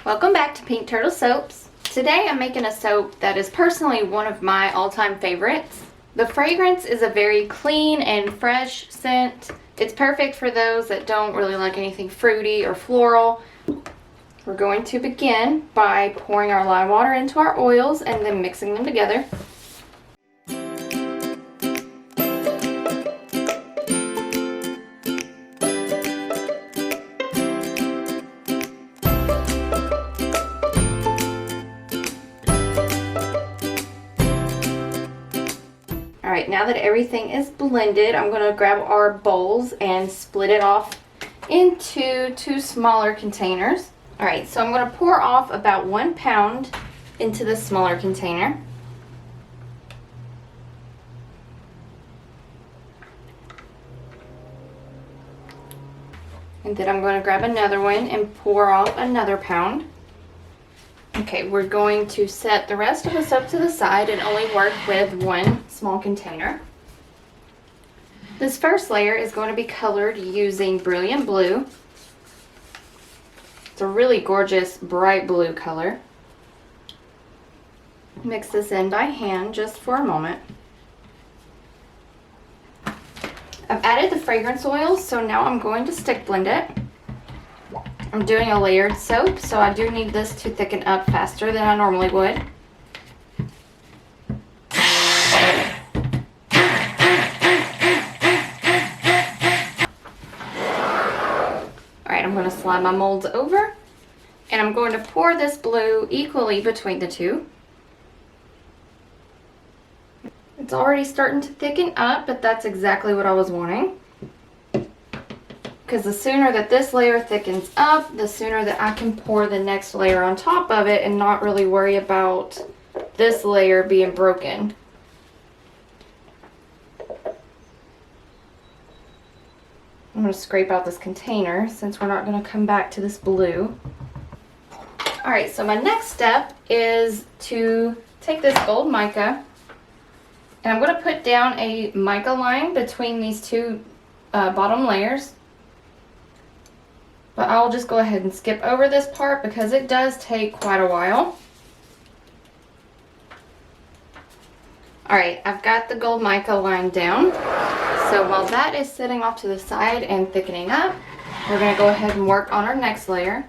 Welcome back to Pink Turtle Soaps. Today I'm making a soap that is personally one of my all-time favorites. The fragrance is a very clean and fresh scent. It's perfect for those that don't really like anything fruity or floral. We're going to begin by pouring our lime water into our oils and then mixing them together. Alright, now that everything is blended, I'm going to grab our bowls and split it off into two smaller containers. Alright, so I'm going to pour off about 1 pound into the smaller container. And then I'm going to grab another one and pour off another pound. Okay, we're going to set the rest of the soap to the side and only work with one small container. This first layer is going to be colored using Brilliant Blue. It's a really gorgeous bright blue color. Mix this in by hand just for a moment. I've added the fragrance oil, so now I'm going to stick blend it. I'm doing a layered soap, so I do need this to thicken up faster than I normally would. Alright, I'm going to slide my molds over, and I'm going to pour this blue equally between the two. It's already starting to thicken up, but that's exactly what I was wanting. Because the sooner that this layer thickens up, the sooner that I can pour the next layer on top of it and not really worry about this layer being broken. I'm going to scrape out this container since we're not going to come back to this blue. Alright, so my next step is to take this gold mica, and I'm going to put down a mica line between these two bottom layers. But I'll just go ahead and skip over this part because it does take quite a while. Alright, I've got the gold mica line down. So while that is sitting off to the side and thickening up, we're going to go ahead and work on our next layer.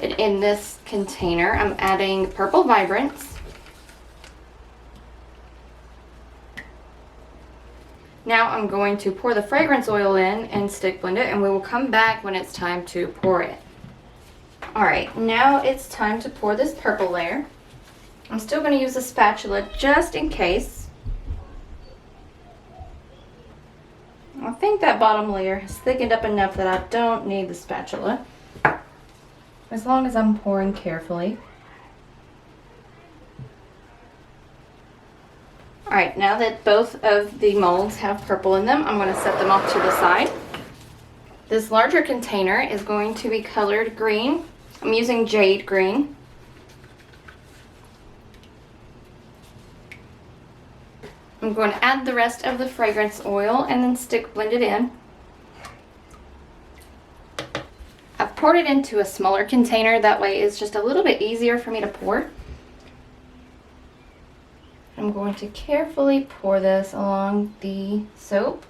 And in this container, I'm adding Purple Vibrance. Now I'm going to pour the fragrance oil in and stick blend it, and we will come back when it's time to pour it. Alright, now it's time to pour this purple layer. I'm still going to use a spatula just in case. I think that bottom layer has thickened up enough that I don't need the spatula, as long as I'm pouring carefully. Alright, now that both of the molds have purple in them, I'm going to set them off to the side. This larger container is going to be colored green. I'm using jade green. I'm going to add the rest of the fragrance oil and then stick blend it in. I've poured it into a smaller container, that way it's just a little bit easier for me to pour. I'm going to carefully pour this along the soap.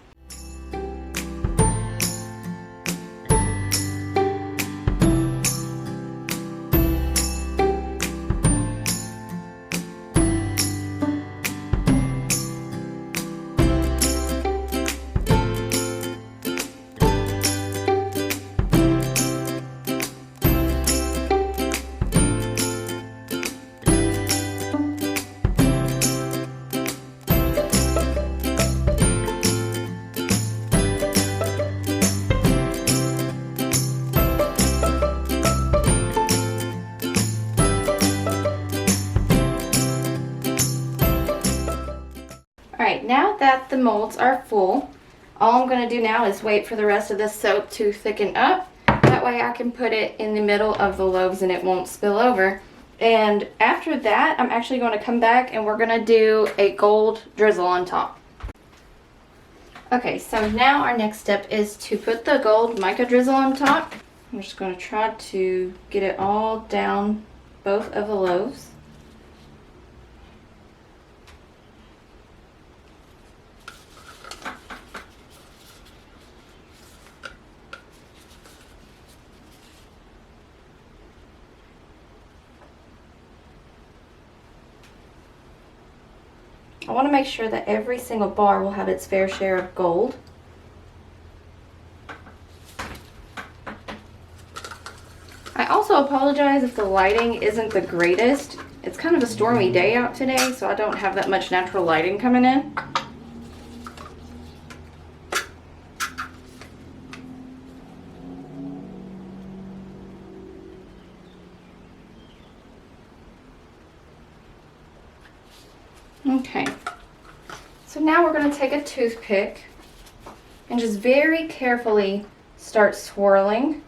Alright, now that the molds are full, all I'm going to do now is wait for the rest of the soap to thicken up. That way I can put it in the middle of the loaves and it won't spill over. And after that, I'm actually going to come back and we're going to do a gold drizzle on top. Okay, so now our next step is to put the gold mica drizzle on top. I'm just going to try to get it all down both of the loaves. I want to make sure that every single bar will have its fair share of gold. I also apologize if the lighting isn't the greatest. It's kind of a stormy day out today, so I don't have that much natural lighting coming in. Okay, so now we're going to take a toothpick and just very carefully start swirling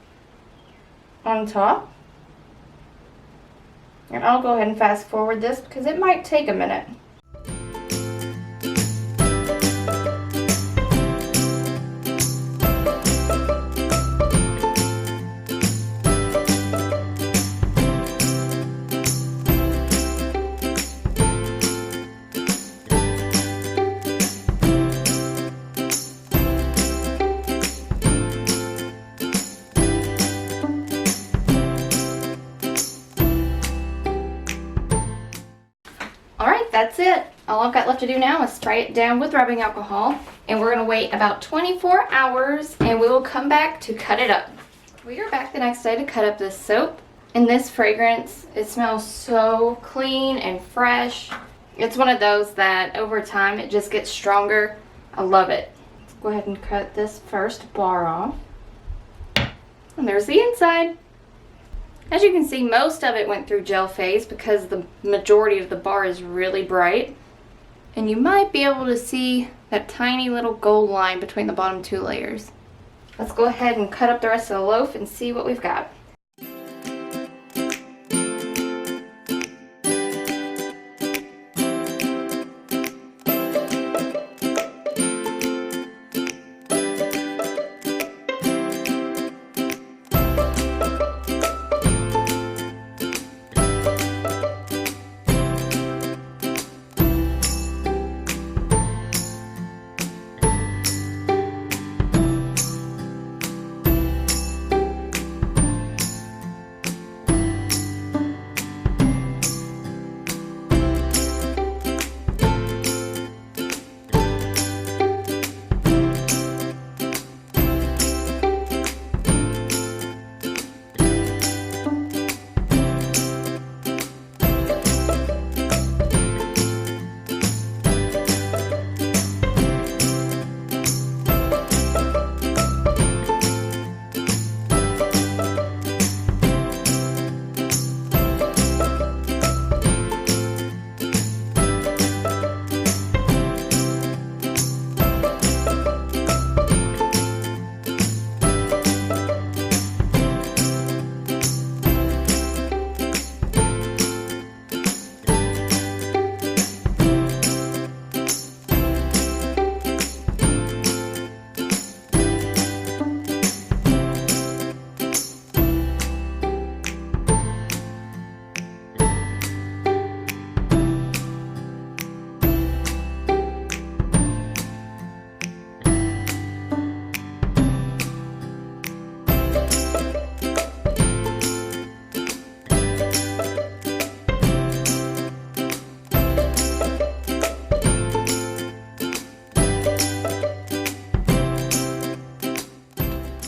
on top. And I'll go ahead and fast forward this because it might take a minute. Alright, that's it. All I've got left to do now is spray it down with rubbing alcohol, and we're going to wait about 24 hours and we will come back to cut it up. We are back the next day to cut up this soap, and this fragrance, it smells so clean and fresh. It's one of those that over time it just gets stronger. I love it. Let's go ahead and cut this first bar off. And there's the inside. As you can see, most of it went through gel phase because the majority of the bar is really bright. And you might be able to see that tiny little gold line between the bottom two layers. Let's go ahead and cut up the rest of the loaf and see what we've got.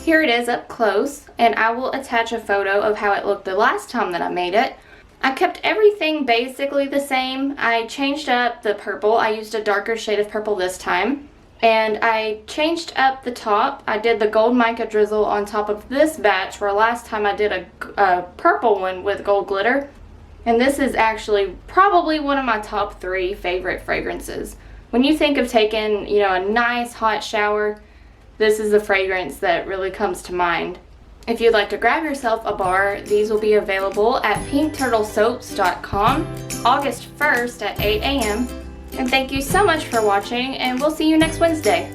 Here it is up close, and I will attach a photo of how it looked the last time that I made it. I kept everything basically the same. I changed up the purple. I used a darker shade of purple this time. And I changed up the top. I did the gold mica drizzle on top of this batch, where last time I did a purple one with gold glitter. And this is actually probably one of my top 3 favorite fragrances. When you think of taking, a nice hot shower, this is the fragrance that really comes to mind. If you'd like to grab yourself a bar, these will be available at pinkturtlesoaps.com August 1st at 8 a.m. And thank you so much for watching, and we'll see you next Wednesday.